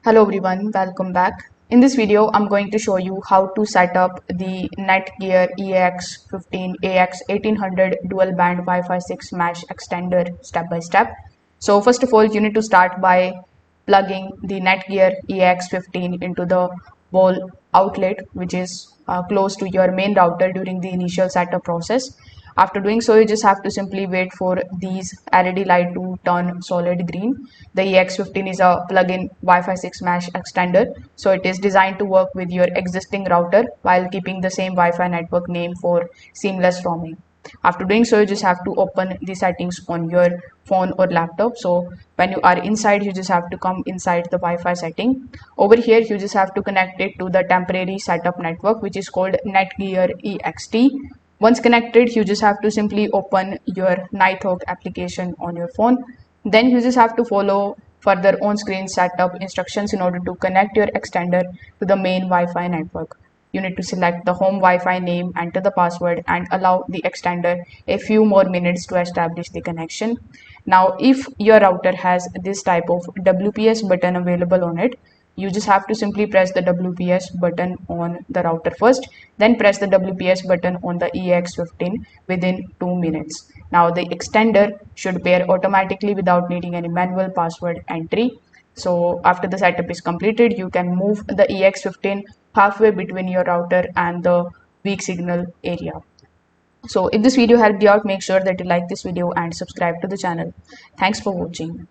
Hello everyone, welcome back. In this video, I'm going to show you how to set up the NETGEAR EAX15 AX1800 Dual Band Wi-Fi 6 Mesh Extender step by step. So first of all, you need to start by plugging the NETGEAR EAX15 into the wall outlet, which is close to your main router during the initial setup process. After doing so, you just have to simply wait for these LED light to turn solid green. The EX15 is a plug-in Wi-Fi 6 mesh extender, so it is designed to work with your existing router while keeping the same Wi-Fi network name for seamless roaming. After doing so, you just have to open the settings on your phone or laptop. So when you are inside, you just have to come inside the Wi-Fi setting. Over here, you just have to connect it to the temporary setup network, which is called NETGEAR EXT. Once connected, you just have to simply open your Nighthawk application on your phone. Then you just have to follow further on-screen setup instructions in order to connect your extender to the main Wi-Fi network. You need to select the home Wi-Fi name, enter the password, and allow the extender a few more minutes to establish the connection. Now, if your router has this type of WPS button available on it, you just have to simply press the WPS button on the router first, then press the WPS button on the EX15 within 2 minutes. Now the extender should pair automatically without needing any manual password entry. So after the setup is completed, you can move the EX15 halfway between your router and the weak signal area. So if this video helped you out, make sure that you like this video and subscribe to the channel. Thanks for watching.